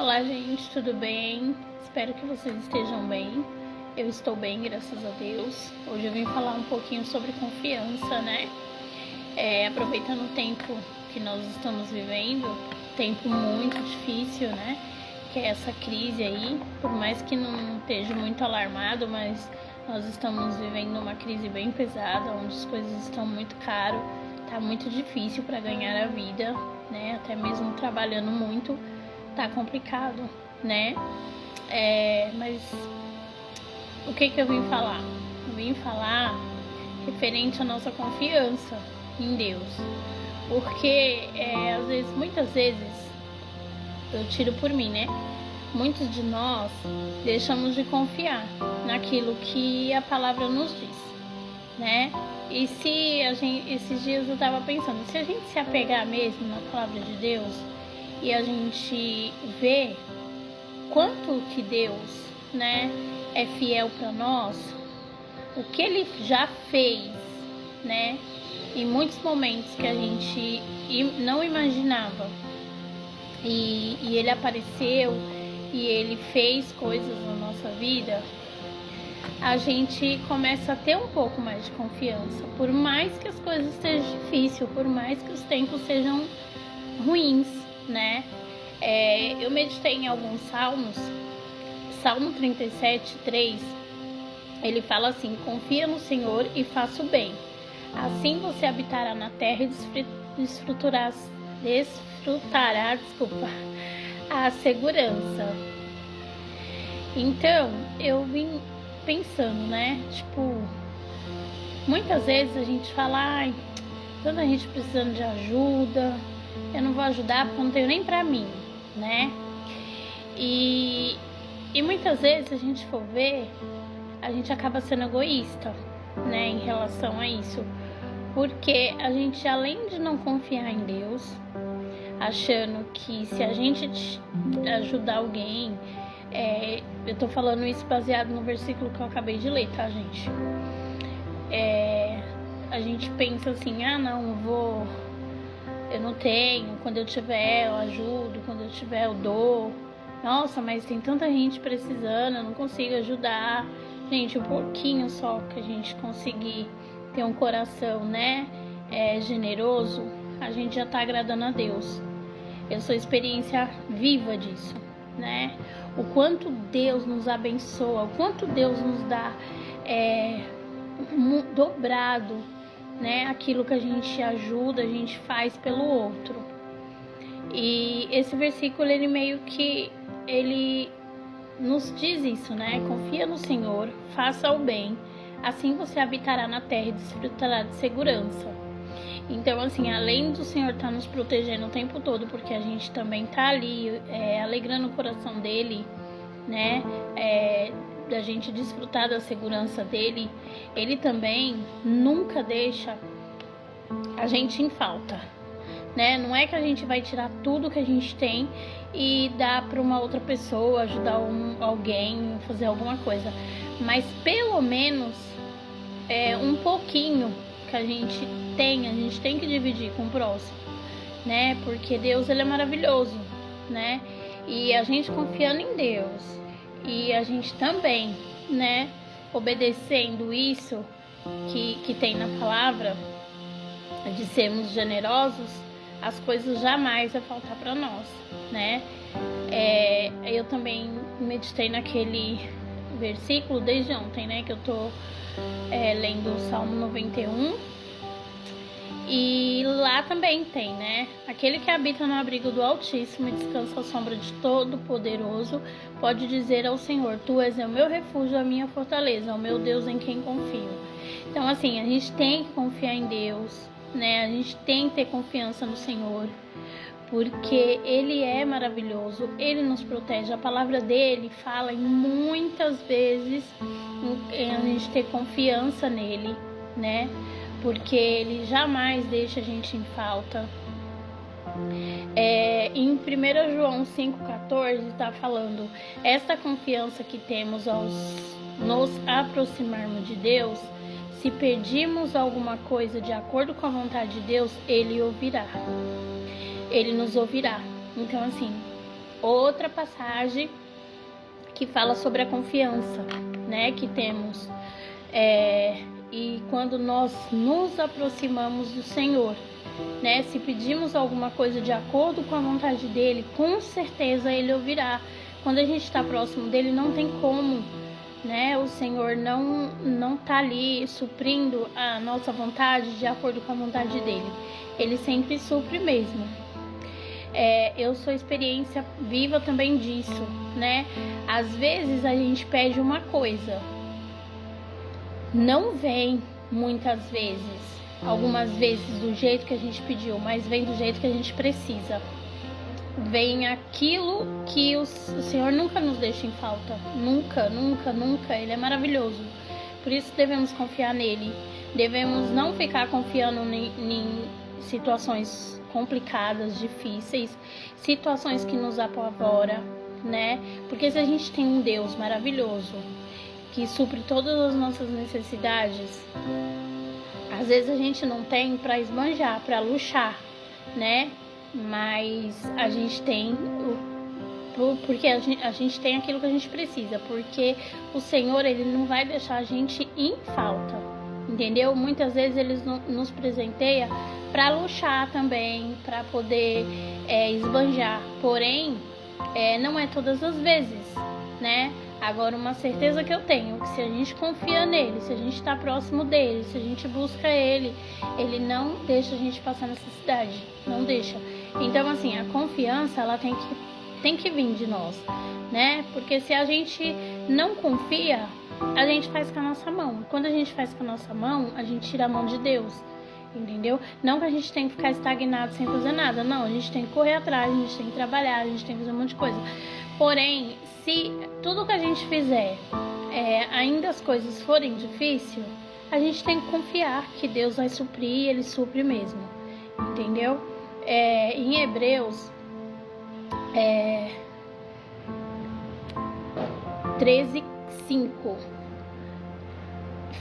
Olá, gente, tudo bem? Espero que vocês estejam bem. Eu estou bem, graças a Deus. Hoje eu vim falar um pouquinho sobre confiança, né? Aproveitando o tempo que nós estamos vivendo, tempo muito difícil, né? Que é essa crise aí, por mais que não esteja muito alarmado, mas nós estamos vivendo uma crise bem pesada, onde as coisas estão muito caras, tá muito difícil para ganhar a vida, né? Até mesmo trabalhando muito, tá complicado, né? Mas o que eu vim falar? Eu vim falar referente à nossa confiança em Deus, porque muitas vezes eu tiro por mim, né? Muitos de nós deixamos de confiar naquilo que a palavra nos diz, né? E esses dias eu tava pensando, se a gente se apegar mesmo na palavra de Deus e a gente vê quanto que Deus, né, é fiel para nós, o que Ele já fez, né, em muitos momentos que a gente não imaginava, e Ele apareceu e Ele fez coisas na nossa vida, a gente começa a ter um pouco mais de confiança, por mais que as coisas estejam difíceis, por mais que os tempos sejam ruins, né? Eu meditei em alguns salmos. Salmo 37:3, ele fala assim: confia no Senhor e faça o bem, assim você habitará na terra e desfrutará a segurança. Então eu vim pensando, né, muitas vezes a gente fala, ai, tanta gente precisando de ajuda, eu não vou ajudar porque eu não tenho nem pra mim, né? E muitas vezes, se a gente for ver, a gente acaba sendo egoísta, né, em relação a isso, porque a gente, além de não confiar em Deus, achando que se a gente ajudar alguém, eu tô falando isso baseado no versículo que eu acabei de ler, tá, gente? A gente pensa assim, eu não tenho, quando eu tiver eu ajudo, quando eu tiver eu dou. Nossa, mas tem tanta gente precisando, eu não consigo ajudar. Gente, um pouquinho só que a gente conseguir ter um coração, né, generoso, a gente já tá agradando a Deus. Eu sou experiência viva disso, né? O quanto Deus nos abençoa, o quanto Deus nos dá dobrado, né? Aquilo que a gente ajuda, a gente faz pelo outro. E esse versículo, ele meio que ele nos diz isso, né? Confia no Senhor, faça o bem, assim você habitará na terra e desfrutará de segurança. Então, assim, além do Senhor estar nos protegendo o tempo todo, porque a gente também tá ali alegrando o coração dele, né? Da gente desfrutar da segurança dele, ele também nunca deixa a gente em falta, né? Não é que a gente vai tirar tudo que a gente tem e dar para uma outra pessoa, ajudar alguém, fazer alguma coisa, mas pelo menos um pouquinho que a gente tem que dividir com o próximo, né? Porque Deus, ele é maravilhoso, né? E a gente confiando em Deus e a gente também, né, obedecendo isso que tem na palavra, de sermos generosos, as coisas jamais vão faltar para nós, né? Eu também meditei naquele versículo desde ontem, né, que eu tô lendo o Salmo 91, e lá também tem, né? Aquele que habita no abrigo do Altíssimo e descansa à sombra de Todo-Poderoso pode dizer ao Senhor: Tu és o meu refúgio, a minha fortaleza, o meu Deus em quem confio. Então, assim, a gente tem que confiar em Deus, né? A gente tem que ter confiança no Senhor, porque Ele é maravilhoso, Ele nos protege. A palavra dele fala em muitas vezes a gente ter confiança nele, né? Porque Ele jamais deixa a gente em falta. Em 1 João 5,14 está falando: esta confiança que temos ao nos aproximarmos de Deus, se pedirmos alguma coisa de acordo com a vontade de Deus, Ele ouvirá. Ele nos ouvirá. Então, assim, outra passagem que fala sobre a confiança, né, que temos. E quando nós nos aproximamos do Senhor, né, se pedimos alguma coisa de acordo com a vontade dele, com certeza ele ouvirá. Quando a gente está próximo dele, não tem como, né, o Senhor não tá ali suprindo a nossa vontade de acordo com a vontade dele. Ele sempre supre mesmo. Eu sou experiência viva também disso, né? Às vezes a gente pede uma coisa, não vem muitas vezes, algumas vezes do jeito que a gente pediu, mas vem do jeito que a gente precisa. Vem aquilo que o Senhor nunca nos deixa em falta. Nunca, nunca, nunca. Ele é maravilhoso. Por isso devemos confiar nele. Devemos não ficar confiando em situações complicadas, difíceis, situações que nos apavoram, né? Porque se a gente tem um Deus maravilhoso que supre todas as nossas necessidades, às vezes a gente não tem para esbanjar, para luxar, né? Mas a gente tem porque a gente tem aquilo que a gente precisa, porque o Senhor, ele não vai deixar a gente em falta, entendeu? Muitas vezes ele nos presenteia para luxar também, para poder esbanjar, porém não é todas as vezes, né? Agora, uma certeza que eu tenho, que se a gente confia nele, se a gente está próximo dele, se a gente busca ele, ele não deixa a gente passar necessidade, não deixa. Então, assim, a confiança, ela tem que vir de nós, né? Porque se a gente não confia, a gente faz com a nossa mão. Quando a gente faz com a nossa mão, a gente tira a mão de Deus, entendeu? Não que a gente tem que ficar estagnado sem fazer nada, não. A gente tem que correr atrás, a gente tem que trabalhar, a gente tem que fazer um monte de coisa. Porém, se tudo que a gente fizer, ainda as coisas forem difíceis, a gente tem que confiar que Deus vai suprir e Ele supre mesmo, entendeu? Em Hebreus 13:5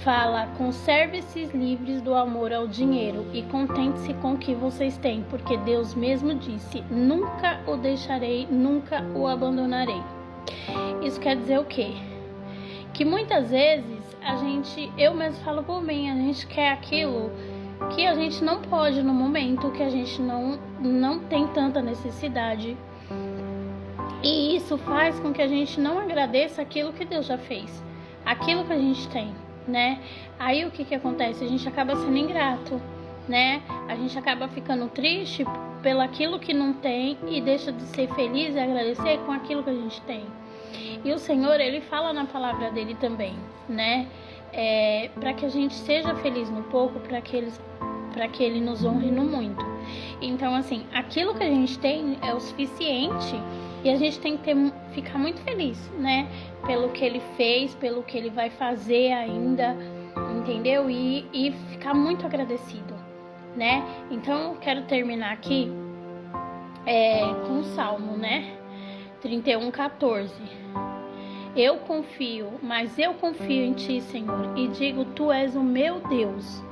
fala: conserve-se livres do amor ao dinheiro e contente-se com o que vocês têm, porque Deus mesmo disse: nunca o deixarei, nunca o abandonarei. Isso quer dizer o quê? Que muitas vezes eu mesmo falo por mim, a gente quer aquilo que a gente não pode no momento, que a gente não tem tanta necessidade. E isso faz com que a gente não agradeça aquilo que Deus já fez, aquilo que a gente tem, né? Aí o que acontece? A gente acaba sendo ingrato, né? A gente acaba ficando triste pelo aquilo que não tem e deixa de ser feliz e agradecer com aquilo que a gente tem. E o Senhor, Ele fala na palavra dele também, né? Para que a gente seja feliz no pouco, para que Ele nos honre no muito. Então, assim, aquilo que a gente tem é o suficiente e a gente tem que ficar muito feliz, né? Pelo que Ele fez, pelo que Ele vai fazer ainda, entendeu? E ficar muito agradecido, né? Então, eu quero terminar aqui com o Salmo, né? 31:14. Eu confio, mas eu confio em Ti, Senhor, e digo: Tu és o meu Deus.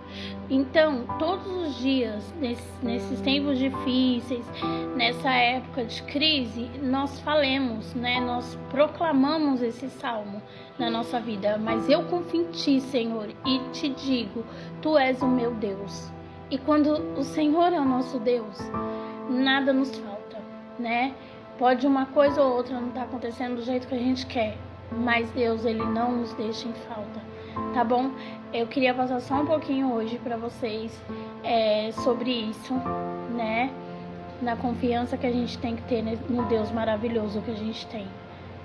Então, todos os dias, nesses tempos difíceis, nessa época de crise, nós falemos, né? Nós proclamamos esse salmo na nossa vida. Mas eu confio em Ti, Senhor, e te digo: Tu és o meu Deus. E quando o Senhor é o nosso Deus, nada nos falta, né? Pode uma coisa ou outra não estar acontecendo do jeito que a gente quer, mas Deus, Ele não nos deixa em falta, tá bom? Eu queria passar só um pouquinho hoje para vocês sobre isso, né? Na confiança que a gente tem que ter no Deus maravilhoso que a gente tem,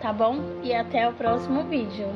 tá bom? E até o próximo vídeo.